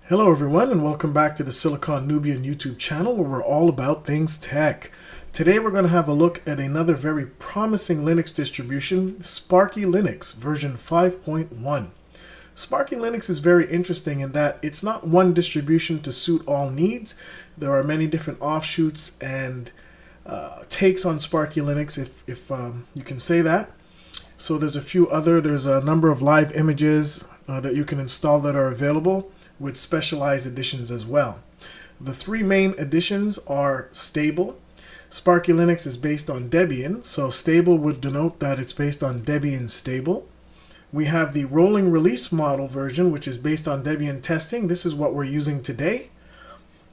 Hello everyone and welcome back to the Silicon Nubian YouTube channel where we're all about things tech. Today we're going to have a look at another very promising Linux distribution, Sparky Linux version 5.1. Sparky Linux is very interesting in that it's not one distribution to suit all needs. There are many different offshoots and takes on Sparky Linux if you can say that. So there's a number of live images that you can install that are available, with specialized editions as well. The three main editions are stable. Sparky Linux is based on Debian, so stable would denote that it's based on Debian stable. We have the rolling release model version, which is based on Debian Testing. This is what we're using today.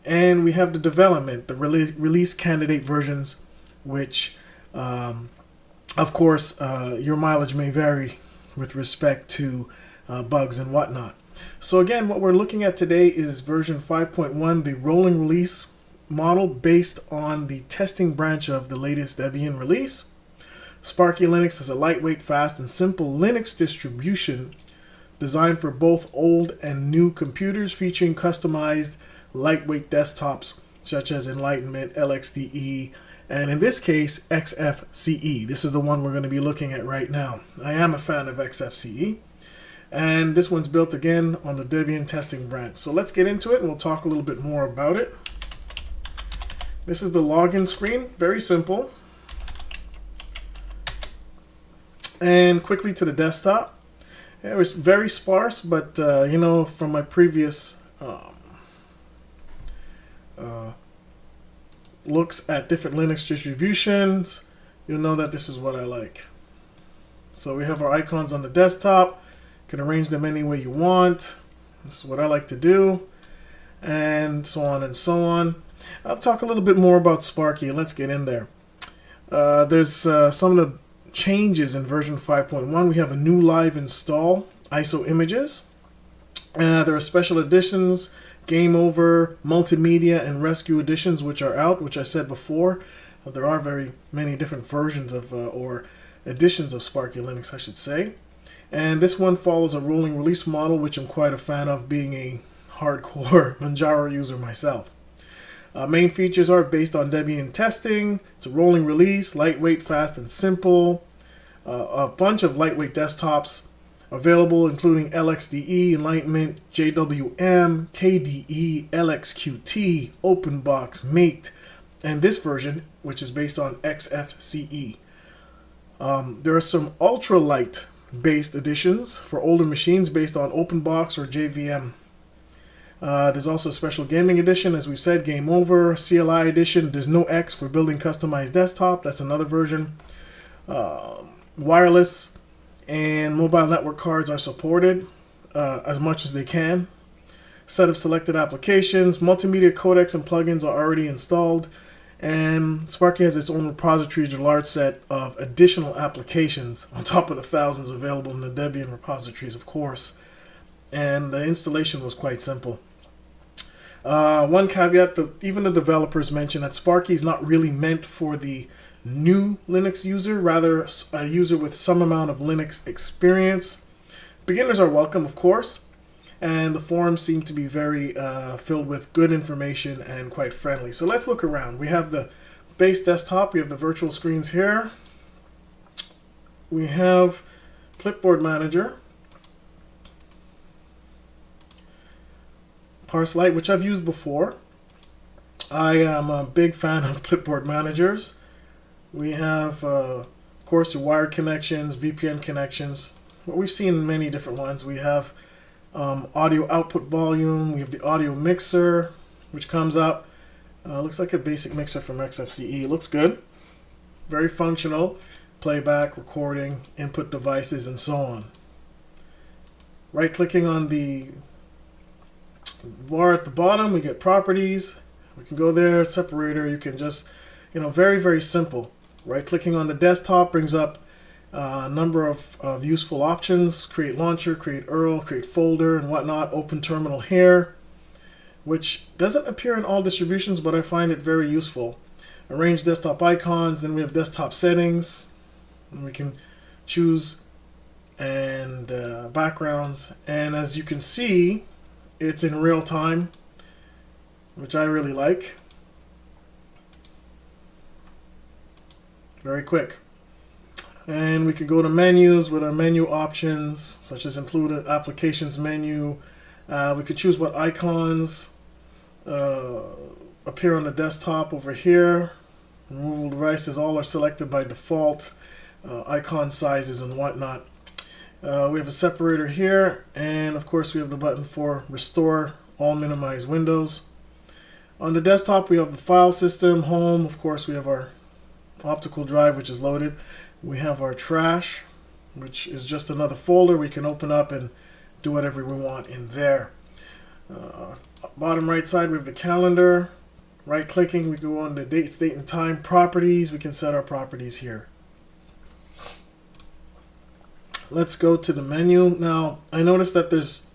And we have the development, the release candidate versions, which of course your mileage may vary with respect to bugs and whatnot. So again, what we're looking at today is version 5.1, the rolling release model based on the testing branch of the latest Debian release. Sparky Linux is a lightweight, fast, and simple Linux distribution designed for both old and new computers, featuring customized lightweight desktops such as Enlightenment, LXDE, and in this case, XFCE. This is the one we're going to be looking at right now. I am a fan of XFCE. And this one's built again on the Debian Testing branch. So let's get into it and we'll talk a little bit more about it. This is the login screen, very simple. And quickly to the desktop. It was very sparse, but you know, from my previous looks at different Linux distributions, you'll know that this is what I like. So we have our icons on the desktop. You can arrange them any way you want. This is what I like to do, and so on and so on. I'll talk a little bit more about Sparky. Let's get in there. There's some of the changes in version 5.1. We have a new live install ISO images. There are special editions, Game Over, Multimedia, and Rescue editions, which are out, which I said before. There are very many different versions of, or editions of Sparky Linux, I should say. And this one follows a rolling release model, which I'm quite a fan of, being a hardcore Manjaro user myself. Main features are based on Debian Testing. It's a rolling release, lightweight, fast, and simple. A bunch of lightweight desktops available, including LXDE, Enlightenment, JWM, KDE, LXQT, OpenBox, Mate, and this version, which is based on XFCE. There are some ultralight based editions for older machines based on OpenBox or JVM. There's also a special gaming edition, as we've said, Game Over, CLI edition. There's no X for building customized desktop. That's another version. Wireless and mobile network cards are supported as much as they can. Set of selected applications, multimedia codecs and plugins are already installed. And Sparky has its own repository, a large set of additional applications on top of the thousands available in the Debian repositories, of course. And the installation was quite simple. One caveat, even the developers mentioned that Sparky is not really meant for the new Linux user, rather a user with some amount of Linux experience. Beginners are welcome, of course. And the forums seem to be very filled with good information and quite friendly. So let's look around. We have the base desktop. We have the virtual screens here. We have Clipboard Manager, Parse Lite, which I've used before. I am a big fan of Clipboard Managers. We have, of course, the wired connections, VPN connections. What we've seen many different ones. We have audio output volume. We have the audio mixer, which comes up. Looks like a basic mixer from XFCE. Looks good. Very functional. Playback, recording, input devices, and so on. Right-clicking on the bar at the bottom, we get properties. We can go there, separator. You can just, very, very simple. Right-clicking on the desktop brings up a number of useful options: create launcher, create URL, create folder, and whatnot. Open terminal here, which doesn't appear in all distributions, but I find it very useful. Arrange desktop icons. Then we have desktop settings, and we can choose and backgrounds. And as you can see, it's in real time, which I really like. Very quick. And we could go to menus with our menu options, such as included applications menu. We could choose what icons appear on the desktop over here. Removable devices, all are selected by default. Icon sizes and whatnot. We have a separator here, and of course we have the button for restore all minimized windows. On the desktop we have the file system, home, of course we have our optical drive which is loaded. We have our trash, which is just another folder we can open up and do whatever we want in there. Bottom right side we have the calendar. Right clicking, we go on the date, and time, properties. We can set our properties here. Let's go to the menu. Now, I noticed that there's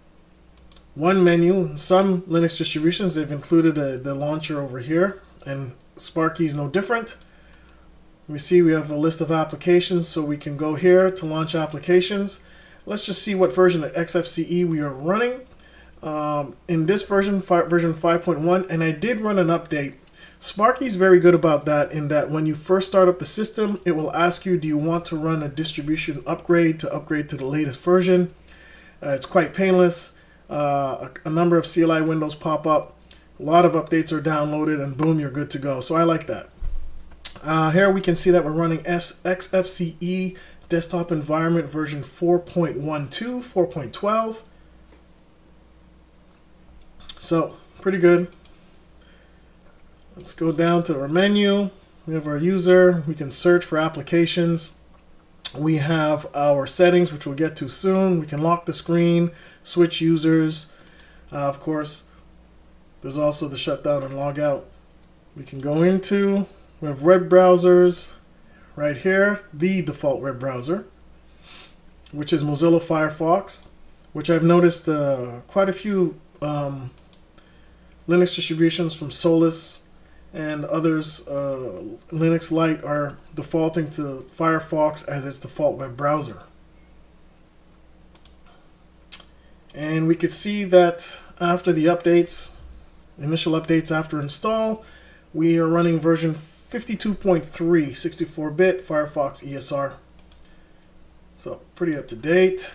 one menu. In some Linux distributions, they've included the launcher over here, and Sparky is no different. We see we have a list of applications, so we can go here to launch applications. Let's just see what version of XFCE we are running. In this version, version 5.1, and I did run an update. Sparky is very good about that, in that when you first start up the system, it will ask you, do you want to run a distribution upgrade to the latest version? It's quite painless. A number of CLI windows pop up, a lot of updates are downloaded, and boom, you're good to go. So I like that. Here we can see that we're running XFCE desktop environment version 4.12, 4.12. So, pretty good. Let's go down to our menu. We have our user. We can search for applications. We have our settings, which we'll get to soon. We can lock the screen, switch users. Of course, there's also the shutdown and log out. We can go into, we have web browsers right here, the default web browser, which is Mozilla Firefox, which I've noticed quite a few Linux distributions from Solus and others, Linux Lite, are defaulting to Firefox as its default web browser. And we could see that after the updates, initial updates after install, we are running version 52.3, 64-bit Firefox ESR. So pretty up to date.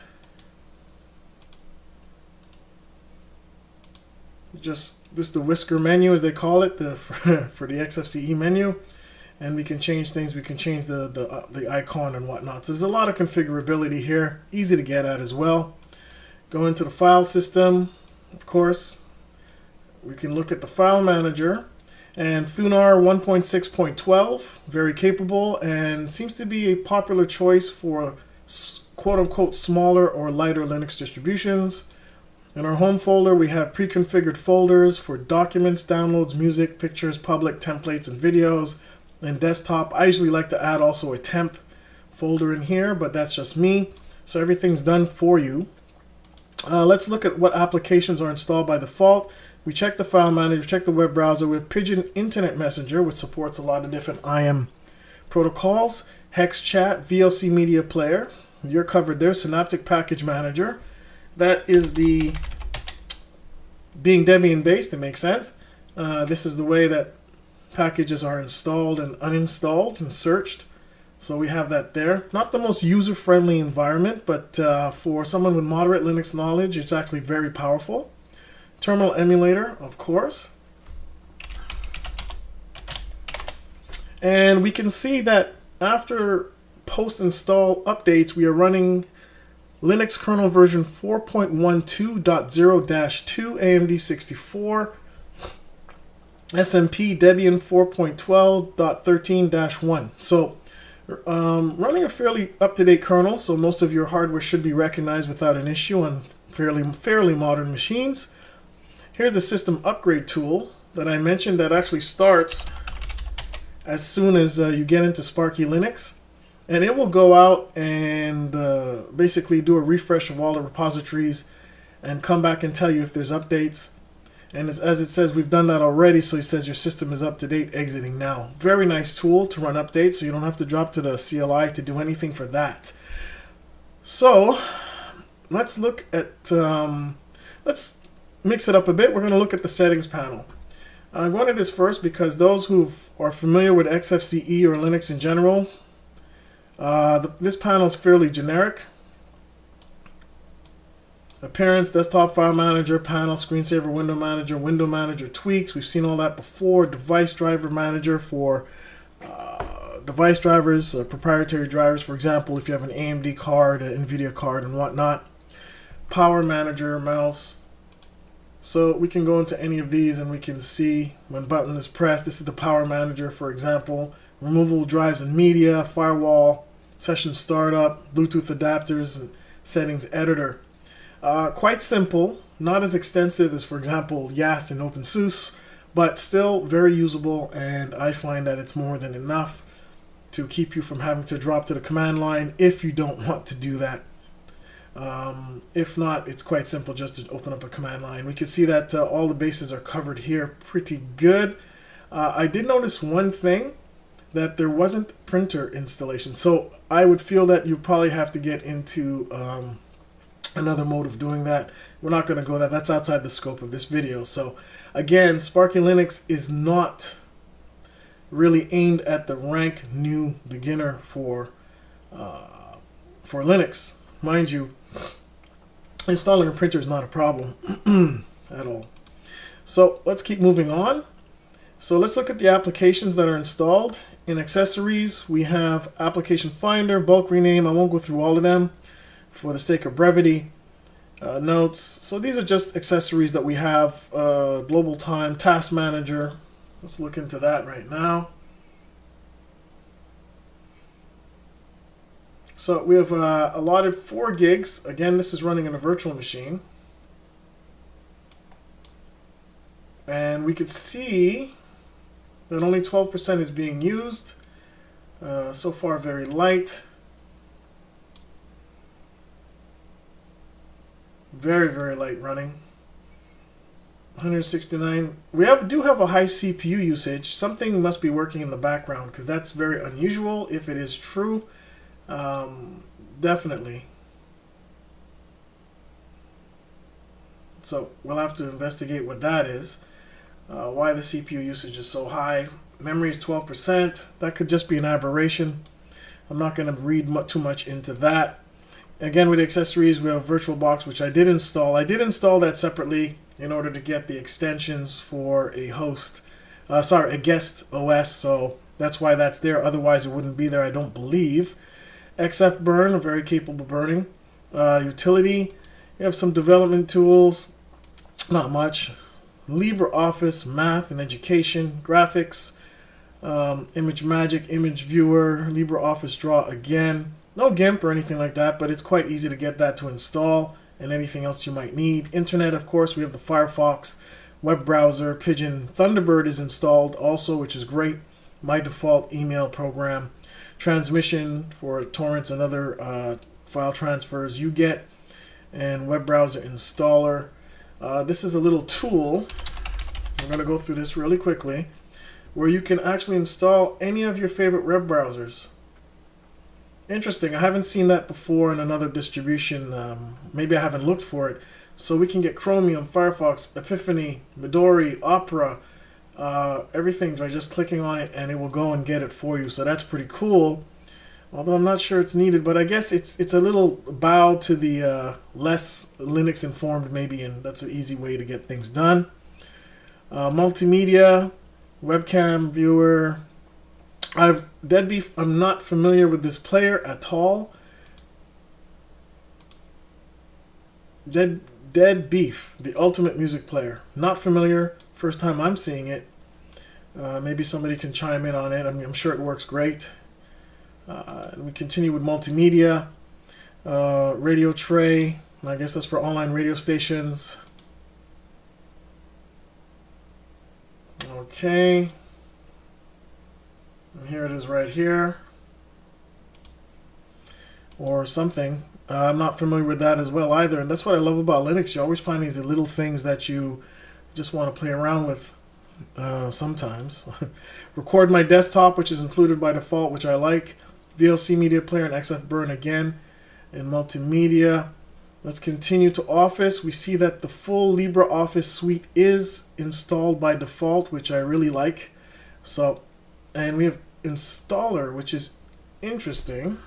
Just this is the whisker menu, as they call it, for the XFCE menu, and we can change things. We can change the icon and whatnot. So there's a lot of configurability here, easy to get at as well. Go into the file system. Of course, we can look at the file manager, and Thunar 1.6.12, very capable, and seems to be a popular choice for quote-unquote smaller or lighter Linux distributions. In our home folder, we have pre-configured folders for documents, downloads, music, pictures, public, templates, and videos. And desktop, I usually like to add also a temp folder in here, but that's just me. So everything's done for you. Let's look at what applications are installed by default. We check the file manager, check the web browser. We have Pigeon Internet Messenger, which supports a lot of different IM protocols. Hex Chat, VLC Media Player. You're covered there. Synaptic Package Manager. That is the, being Debian based, it makes sense. This is the way that packages are installed and uninstalled and searched. So we have that there. Not the most user-friendly environment, but for someone with moderate Linux knowledge, it's actually very powerful. Terminal emulator, of course. And we can see that after post-install updates, we are running Linux kernel version 4.12.0-2 AMD 64, SMP Debian 4.12.13-1. So running a fairly up-to-date kernel, so most of your hardware should be recognized without an issue on fairly modern machines. Here's the system upgrade tool that I mentioned that actually starts as soon as you get into Sparky Linux. And it will go out and basically do a refresh of all the repositories and come back and tell you if there's updates. And as it says, we've done that already, so it says your system is up to date, exiting now. Very nice tool to run updates, so you don't have to drop to the CLI to do anything for that. So let's look at, let's mix it up a bit, we're going to look at the settings panel. I'm going to this first because those who are familiar with XFCE or Linux in general, this panel is fairly generic. Appearance, desktop file manager, panel, screensaver, window manager tweaks. We've seen all that before. Device driver manager for device drivers, proprietary drivers, for example, if you have an AMD card, an NVIDIA card, and whatnot. Power manager, mouse. So we can go into any of these and we can see when button is pressed. This is the power manager, for example. Removable drives and media, firewall, session startup, Bluetooth adapters, and settings editor. Quite simple, not as extensive as, for example, YAST and OpenSUSE, but still very usable, and I find that it's more than enough to keep you from having to drop to the command line if you don't want to do that. If not, it's quite simple just to open up a command line. We can see that all the bases are covered here pretty good. I did notice one thing, that there wasn't printer installation. So I would feel that you probably have to get into another mode of doing that. We're not going to go there. That's outside the scope of this video. So again, Sparky Linux is not really aimed at the rank new beginner for Linux. Mind you, installing a printer is not a problem at all. So let's keep moving on. So let's look at the applications that are installed. In accessories, we have Application Finder, Bulk Rename. I won't go through all of them for the sake of brevity. Notes. So these are just accessories that we have. Global Time, Task Manager. Let's look into that right now. So we have allotted 4 gigs. Again, this is running on a virtual machine. And we could see that only 12% is being used. So far, very light. Very, very light running. 169. We do have a high CPU usage. Something must be working in the background because that's very unusual if it is true. Definitely. So we'll have to investigate what that is. Why the CPU usage is so high. Memory is 12%. That could just be an aberration. I'm not going to read too much into that. Again, with accessories, we have VirtualBox, which I did install. I did install that separately in order to get the extensions for a host, a guest OS. So that's why that's there. Otherwise, it wouldn't be there, I don't believe. XF Burn, a very capable burning. Utility, you have some development tools, not much. LibreOffice, math and education, graphics, ImageMagick, Image Viewer, LibreOffice Draw again. No GIMP or anything like that, but it's quite easy to get that to install and anything else you might need. Internet, of course, we have the Firefox, web browser, Pigeon. Thunderbird is installed also, which is great. My default email program. Transmission for torrents and other file transfers you get. And web browser installer. This is a little tool. I'm going to go through this really quickly, where you can actually install any of your favorite web browsers. Interesting. I haven't seen that before in another distribution. Maybe I haven't looked for it. So we can get Chromium, Firefox, Epiphany, Midori, Opera, everything by just clicking on it, and it will go and get it for you. So that's pretty cool. Although I'm not sure it's needed, but I guess it's a little bow to the less Linux informed maybe, and that's an easy way to get things done. Multimedia, webcam viewer. Deadbeef, I'm not familiar with this player at all. Deadbeef, the ultimate music player. Not familiar. First time I'm seeing it. Maybe somebody can chime in on it. I'm sure it works great. We continue with multimedia. Radio tray. I guess that's for online radio stations. Okay. And here it is right here. Or something. I'm not familiar with that as well either. And that's what I love about Linux. You always find these little things that you just want to play around with sometimes. Record my desktop, which is included by default, which I like. VLC media player and XF Burn again. And multimedia. Let's continue to Office. We see that the full LibreOffice suite is installed by default, which I really like. So, and we have installer, which is interesting,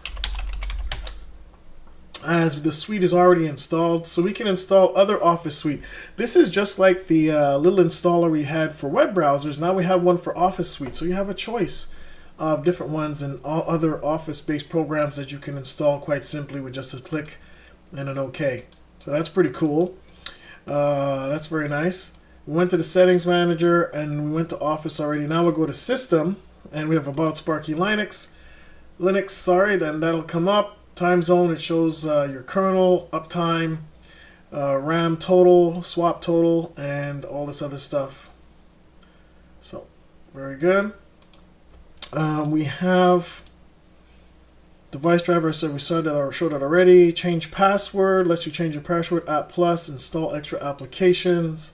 as the suite is already installed, so we can install other Office suite. This is just like the little installer we had for web browsers. Now we have one for Office suite, so you have a choice of different ones and all other Office-based programs that you can install quite simply with just a click and an OK. So that's pretty cool. That's very nice. We went to the Settings Manager and we went to Office already. Now we'll go to System and we have About Sparky Linux. Then that'll come up. Time zone, it shows your kernel, uptime, RAM total, swap total, and all this other stuff. So, very good. We have device driver, so we saw that or showed that already. Change password, lets you change your password. App Plus, install extra applications.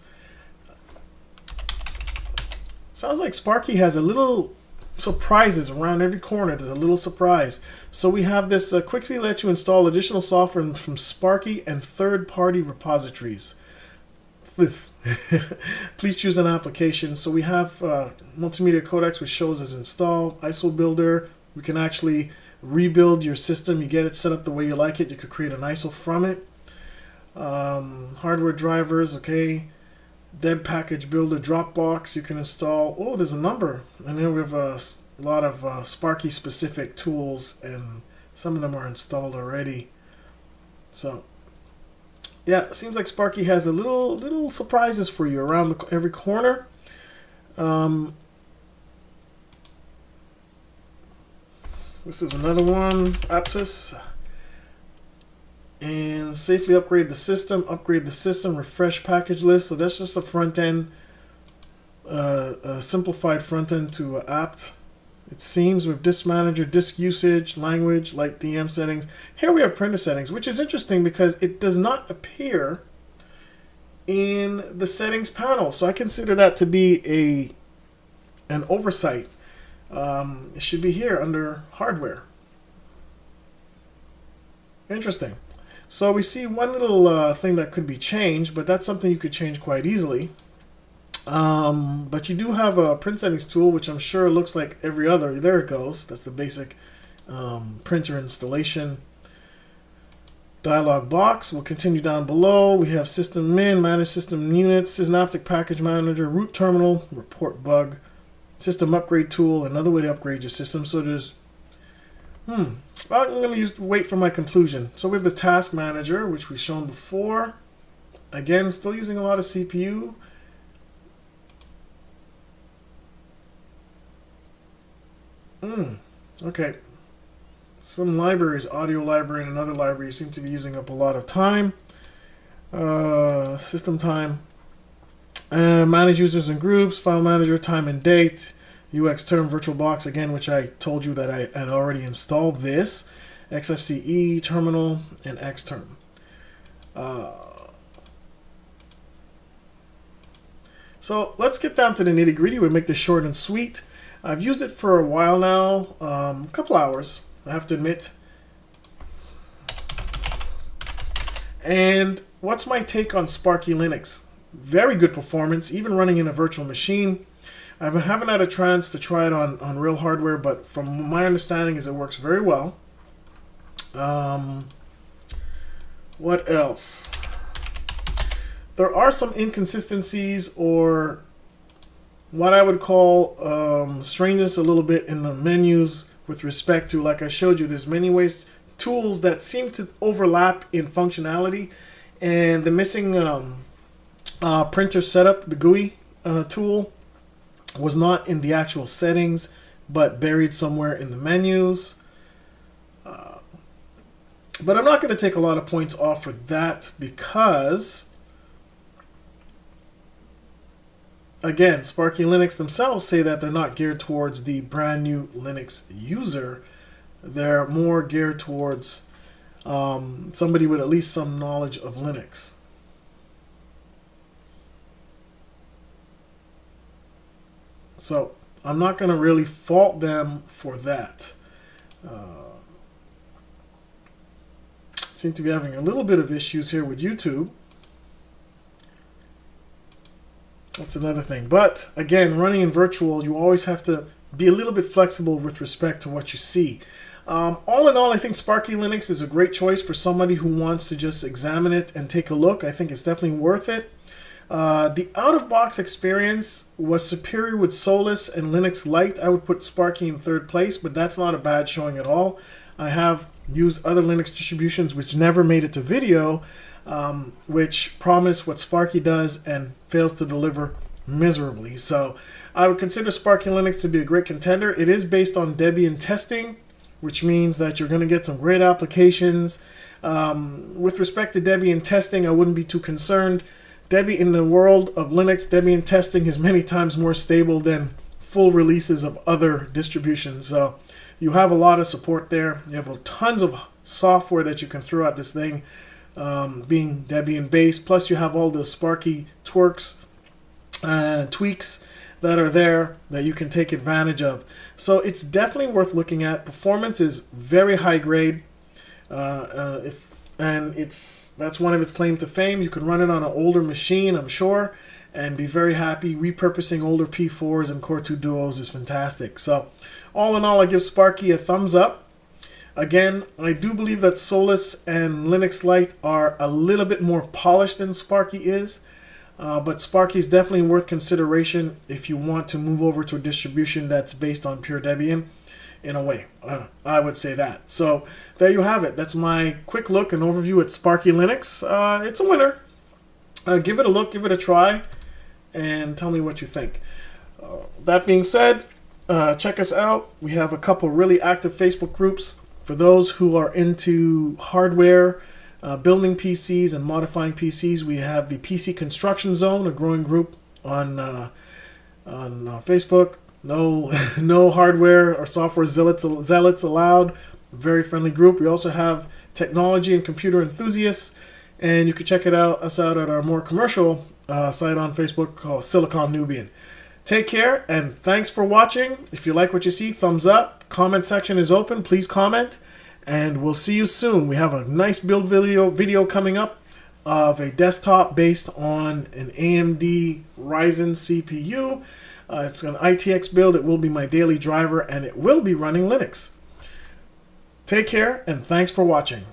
Sounds like Sparky has a little surprises around every corner. There's a little surprise. So we have this quickly let you install additional software from Sparky and third-party repositories. Please choose an application. So we have multimedia codecs, which shows as install. ISO builder, we can actually rebuild your system. You get it set up the way you like it. You could create an ISO from it. Hardware drivers, okay. Deb package builder, Dropbox, you can install. Oh, there's a number. And then we have a lot of Sparky specific tools, and some of them are installed already. So yeah, it seems like Sparky has a little surprises for you around every corner. This is another one, Aptus. And safely upgrade the system, refresh package list. So that's just a front end, a simplified front end to apt. It seems with disk manager, disk usage, language, like DM settings. Here we have printer settings, which is interesting because it does not appear in the settings panel. So I consider that to be an oversight. It should be here under hardware. Interesting. So we see one little thing that could be changed, but that's something you could change quite easily. But you do have a print settings tool, which I'm sure looks like every other. There it goes. That's the basic printer installation. Dialog box. We'll continue down below. We have system min, manage system units, synaptic package manager, root terminal, report bug, system upgrade tool, another way to upgrade your system. So there's I'm going to wait for my conclusion. So we have the task manager, which we've shown before. Again, still using a lot of CPU. Okay. Some libraries, audio library and another library, seem to be using up a lot of time. System time. Manage users and groups, file manager, time and date. UX term, VirtualBox, again, which I told you that I had already installed this. XFCE, terminal, and Xterm. So let's get down to the nitty gritty. We'll make this short and sweet. I've used it for a while now, a couple hours, I have to admit. And what's my take on Sparky Linux? Very good performance, even running in a virtual machine. I haven't had a chance to try it on real hardware, but from my understanding is it works very well. What else? There are some inconsistencies, or what I would call strangeness a little bit in the menus with respect to, like I showed you, there's many ways, tools that seem to overlap in functionality, and the missing printer setup, the GUI tool, was not in the actual settings, but buried somewhere in the menus. But I'm not going to take a lot of points off for that because, again, Sparky Linux themselves say that they're not geared towards the brand new Linux user. They're more geared towards somebody with at least some knowledge of Linux. So I'm not going to really fault them for that. Seem to be having a little bit of issues here with YouTube. That's another thing. But again, running in virtual, you always have to be a little bit flexible with respect to what you see. All in all, I think Sparky Linux is a great choice for somebody who wants to just examine it and take a look. I think it's definitely worth it. The out-of-box experience was superior with Solus and Linux Lite. I would put Sparky in third place, but that's not a bad showing at all. I have used other Linux distributions which never made it to video, which promise what Sparky does and fails to deliver miserably. So I would consider Sparky Linux to be a great contender. It is based on Debian Testing, which means that you're going to get some great applications. With respect to Debian Testing, I wouldn't be too concerned. In the world of Linux, Debian Testing is many times more stable than full releases of other distributions. So you have a lot of support there. You have tons of software that you can throw at this thing, being Debian based. Plus you have all the Sparky tweaks that are there that you can take advantage of. So it's definitely worth looking at. Performance is very high grade, that's one of its claim to fame. You can run it on an older machine, I'm sure, and be very happy. Repurposing older P4s and Core 2 Duos is fantastic. So all in all, I give Sparky a thumbs up. Again, I do believe that Solus and Linux Lite are a little bit more polished than Sparky is. But Sparky is definitely worth consideration if you want to move over to a distribution that's based on pure Debian. In a way, I would say that. So there you have it. That's my quick look and overview at Sparky Linux. It's a winner. Give it a look, give it a try, and tell me what you think. That being said, check us out. We have a couple really active Facebook groups for those who are into hardware, building PCs and modifying PCs. We have the PC Construction Zone, a growing group on Facebook. No hardware or software zealots allowed. Very friendly group. We also have technology and computer enthusiasts, and you can check us out at our more commercial site on Facebook called Silicon Nubian. Take care, and thanks for watching. If you like what you see, thumbs up. Comment section is open. Please comment, and we'll see you soon. We have a nice build video coming up of a desktop based on an AMD Ryzen CPU. It's an ITX build. It will be my daily driver, and it will be running Linux. Take care, and thanks for watching.